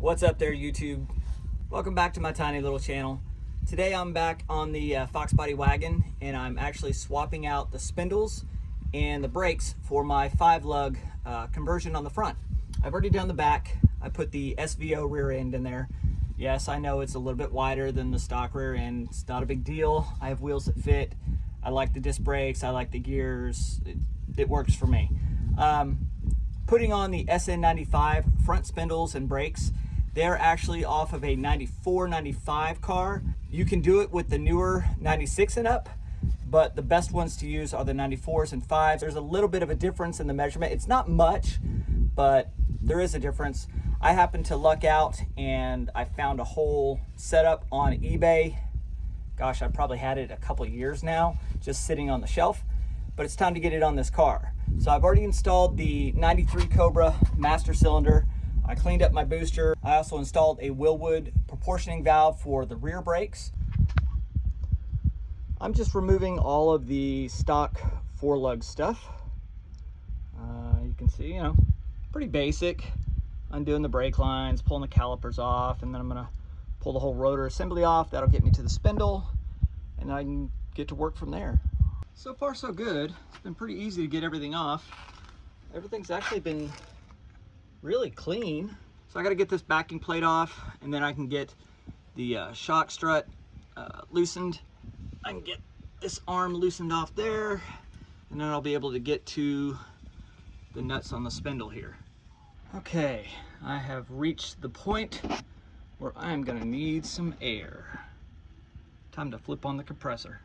What's up there, YouTube? Welcome back to my tiny little channel. Today I'm back on the Foxbody Wagon, and I'm actually swapping out the spindles and the brakes for my 5-lug conversion on the front. I've already done the back. I put the SVO rear end in there. Yes, I know it's a little bit wider than the stock rear end. It's not a big deal. I have wheels that fit. I like the disc brakes. I like the gears. It works for me. Putting on the SN95 front spindles and brakes. They're actually off of a 94, 95 car. You can do it with the newer 96 and up, but the best ones to use are the 94s and 5s. There's a little bit of a difference in the measurement. It's not much, but there is a difference. I happened to luck out and I found a whole setup on eBay. Gosh, I probably had it a couple years now, just sitting on the shelf, but it's time to get it on this car. So I've already installed the 93 Cobra master cylinder. I cleaned up my booster. I also installed a Willwood proportioning valve for the rear brakes. I'm just removing all of the stock 4-lug stuff. You can see, pretty basic. Undoing the brake lines, pulling the calipers off, and then I'm gonna pull the whole rotor assembly off. That'll get me to the spindle, and I can get to work from there. So far so good. It's been pretty easy to get everything off. Everything's actually been really clean. So I got to get this backing plate off, and then I can get the shock strut loosened. I can get this arm loosened off there, and then I'll be able to get to the nuts on the spindle here. Okay, I have reached the point where I'm going to need some air. Time to flip on the compressor.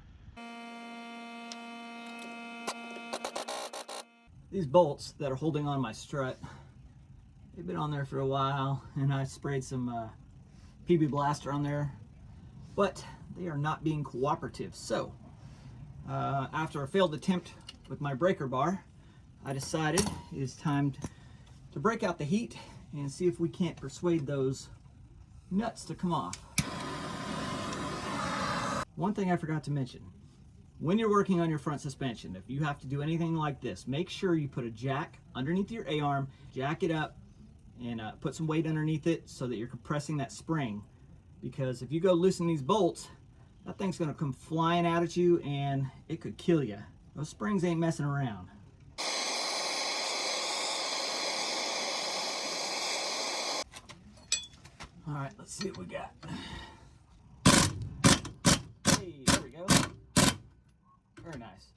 These bolts that are holding on my strut, they've been on there for a while, and I sprayed some PB Blaster on there, but they are not being cooperative. So after a failed attempt with my breaker bar, I decided it is time to break out the heat and see if we can't persuade those nuts to come off. One thing I forgot to mention, when you're working on your front suspension, if you have to do anything like this, make sure you put a jack underneath your A-arm, jack it up, and put some weight underneath it so that you're compressing that spring. Because if you go loosen these bolts, that thing's gonna come flying out at you and it could kill you. Those springs ain't messing around. All right, let's see what we got. Hey, there we go. Very nice.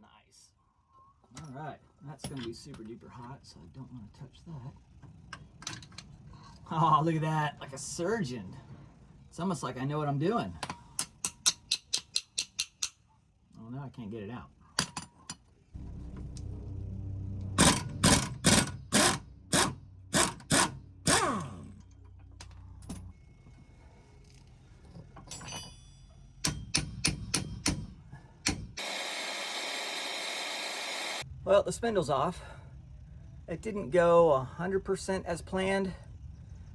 Nice. All right, that's gonna be super duper hot, so I don't want to touch that. Oh, look at that, like a surgeon. It's almost like I know what I'm doing. Oh no, I can't get it out. Well, the spindle's off. It didn't go 100% as planned,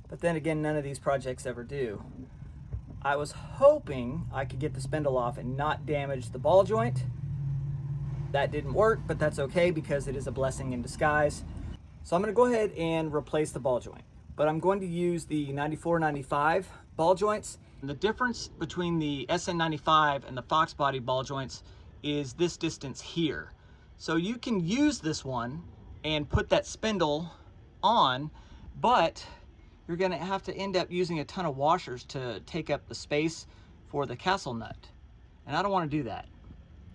but then again, none of these projects ever do. I was hoping I could get the spindle off and not damage the ball joint. That didn't work, but that's okay because it is a blessing in disguise. So I'm gonna go ahead and replace the ball joint, but I'm going to use the 94, 95 ball joints. And the difference between the SN95 and the Foxbody ball joints is this distance here. So you can use this one and put that spindle on, but you're gonna have to end up using a ton of washers to take up the space for the castle nut. And I don't wanna do that.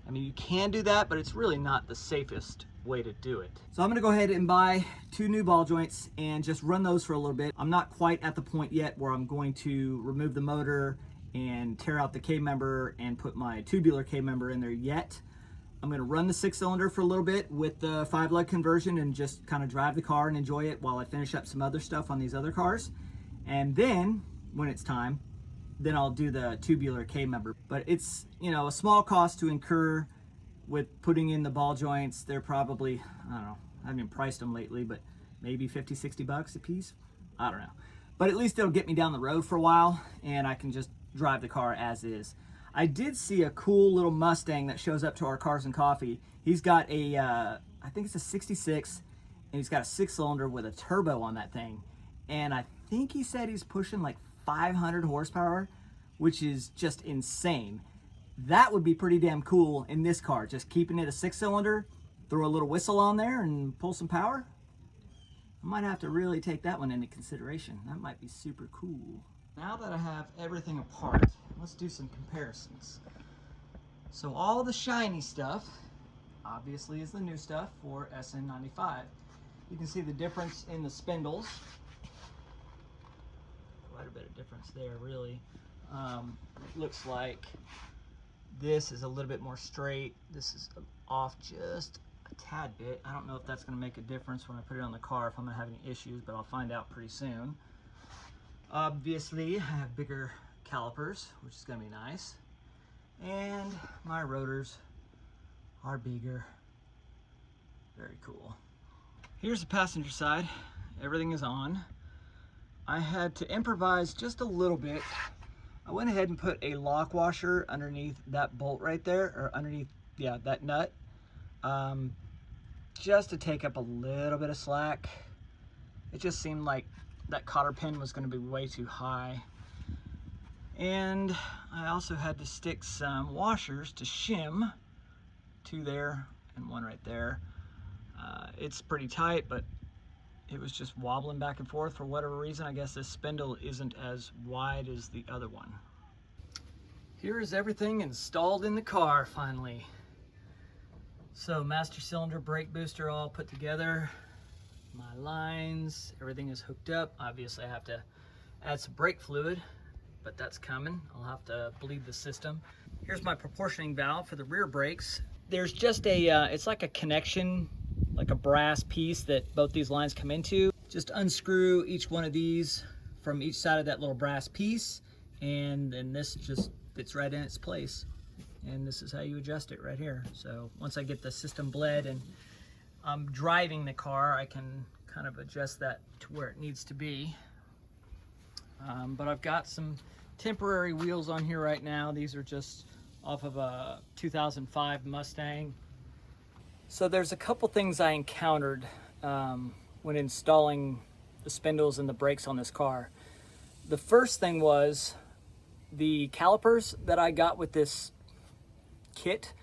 I mean, you can do that, but it's really not the safest way to do it. So I'm gonna go ahead and buy 2 new ball joints and just run those for a little bit. I'm not quite at the point yet where I'm going to remove the motor and tear out the K-member and put my tubular K-member in there yet. I'm gonna run the 6-cylinder for a little bit with the 5-lug conversion and just kind of drive the car and enjoy it while I finish up some other stuff on these other cars. And then, when it's time, then I'll do the tubular K-member. But it's, a small cost to incur with putting in the ball joints. They're probably, I don't know, I haven't priced them lately, but maybe 50, 60 bucks a piece. I don't know. But at least it'll get me down the road for a while and I can just drive the car as is. I did see a cool little Mustang that shows up to our Cars and Coffee. He's got a I think it's a 66, and he's got a 6-cylinder with a turbo on that thing. And I think he said he's pushing like 500 horsepower, which is just insane. That would be pretty damn cool in this car, just keeping it a 6-cylinder, throw a little whistle on there and pull some power. I might have to really take that one into consideration. That might be super cool. Now that I have everything apart, let's do some comparisons. So all the shiny stuff, obviously, is the new stuff for SN95. You can see the difference in the spindles. Quite a bit of difference there, really. Looks like this is a little bit more straight. This is off just a tad bit. I don't know if that's going to make a difference when I put it on the car, if I'm going to have any issues, but I'll find out pretty soon. Obviously, I have bigger calipers, which is going to be nice. And my rotors are bigger. Very cool. Here's the passenger side. Everything is on. I had to improvise just a little bit. I went ahead and put a lock washer underneath that bolt right there, or underneath, yeah, that nut, just to take up a little bit of slack. It just seemed like that cotter pin was going to be way too high. And I also had to stick some washers to shim, 2 there and 1 right there. It's pretty tight, but it was just wobbling back and forth for whatever reason. I guess this spindle isn't as wide as the other one. Here is everything installed in the car finally. So master cylinder, brake booster all put together. My lines, everything is hooked up. Obviously I have to add some brake fluid, but that's coming. I'll have to bleed the system. Here's my proportioning valve for the rear brakes. There's just a, it's like a connection, like a brass piece that both these lines come into. Just unscrew each one of these from each side of that little brass piece, and then this just fits right in its place. And this is how you adjust it right here. So once I get the system bled and I'm driving the car, I can kind of adjust that to where it needs to be. But I've got some temporary wheels on here right now. These are just off of a 2005 Mustang. So there's a couple things I encountered when installing the spindles and the brakes on this car. The first thing was the calipers that I got with this kit.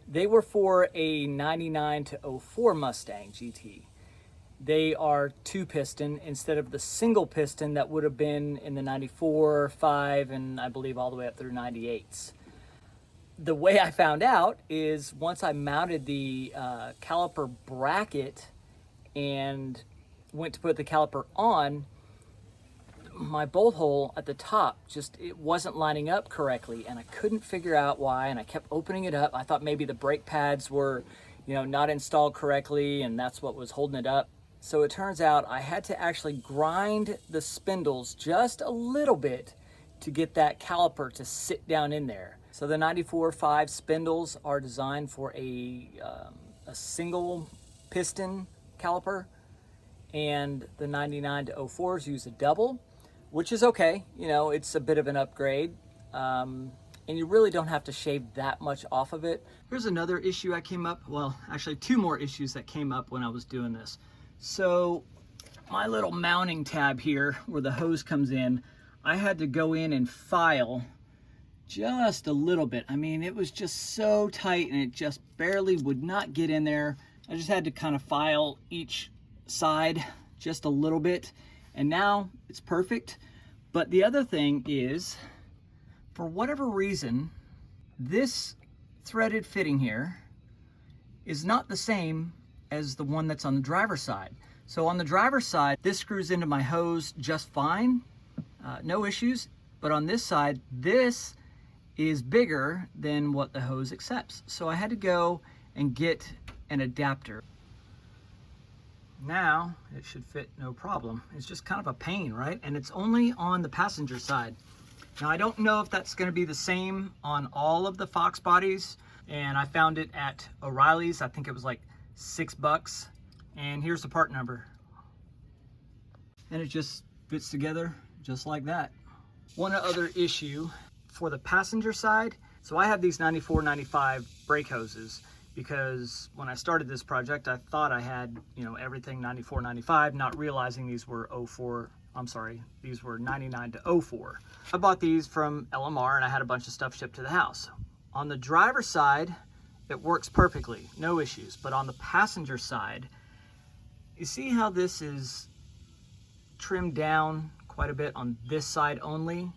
They were for a 99 to 04 Mustang GT. They are 2-piston instead of the single piston that would have been in the 94, 5, and I believe all the way up through 98s. The way I found out is once I mounted the caliper bracket and went to put the caliper on, my bolt hole at the top it wasn't lining up correctly, and I couldn't figure out why, and I kept opening it up. I thought maybe the brake pads were, not installed correctly, and that's what was holding it up. So it turns out I had to actually grind the spindles just a little bit to get that caliper to sit down in there. So the 94.5 spindles are designed for a single piston caliper, and the 99 to 04s use a double, which is okay. It's a bit of an upgrade, and you really don't have to shave that much off of it. Here's another issue I came up, well, actually 2 more issues that came up when I was doing this. So my little mounting tab here where the hose comes in, I had to go in and file just a little bit. I mean, it was just so tight and it just barely would not get in there. I just had to kind of file each side just a little bit, and now it's perfect. But the other thing is, for whatever reason, this threaded fitting here is not the same as the one that's on the driver's side. So on the driver's side, this screws into my hose just fine, no issues. But on this side, this is bigger than what the hose accepts. So I had to go and get an adapter. Now it should fit no problem. It's just kind of a pain, right? And it's only on the passenger side. Now I don't know if that's gonna be the same on all of the Fox bodies, and I found it at O'Reilly's. I think it was like $6, and here's the part number. And it just fits together just like that. One other issue for the passenger side, so I have these 94, 95 brake hoses because when I started this project, I thought I had, you know, everything 94, 95, not realizing these were 04. I'm sorry, these were 99 to 04. I bought these from LMR and I had a bunch of stuff shipped to the house. On the driver's side, it works perfectly, no issues. But on the passenger side, you see how this is trimmed down quite a bit on this side only?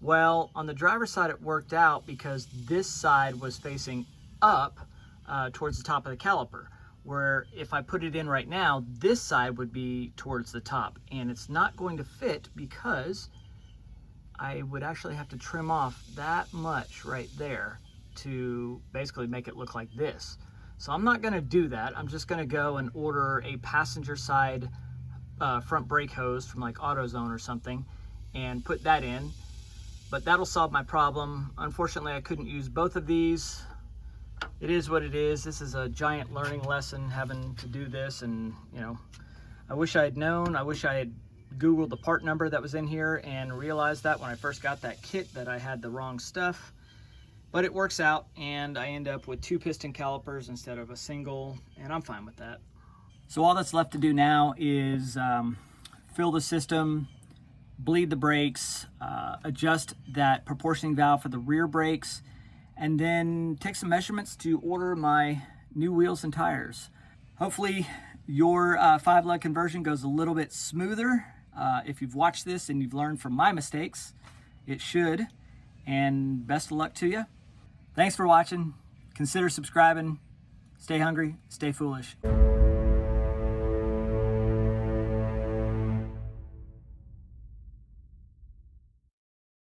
Well, on the driver's side, it worked out because this side was facing up towards the top of the caliper, where if I put it in right now, this side would be towards the top, and it's not going to fit because I would actually have to trim off that much right there to basically make it look like this. So I'm not going to do that. I'm just going to go and order a passenger side front brake hose from like AutoZone or something and put that in. But that'll solve my problem. Unfortunately, I couldn't use both of these. It is what it is. This is a giant learning lesson, having to do this, and you know, I wish I had known. I wish I had Googled the part number that was in here and realized that when I first got that kit that I had the wrong stuff. But it works out, and I end up with 2 piston calipers instead of a single, and I'm fine with that. So all that's left to do now is fill the system, bleed the brakes, adjust that proportioning valve for the rear brakes, and then take some measurements to order my new wheels and tires. Hopefully your 5-lug conversion goes a little bit smoother. If you've watched this and you've learned from my mistakes, it should. And best of luck to you. Thanks for watching. Consider subscribing. Stay hungry, stay foolish.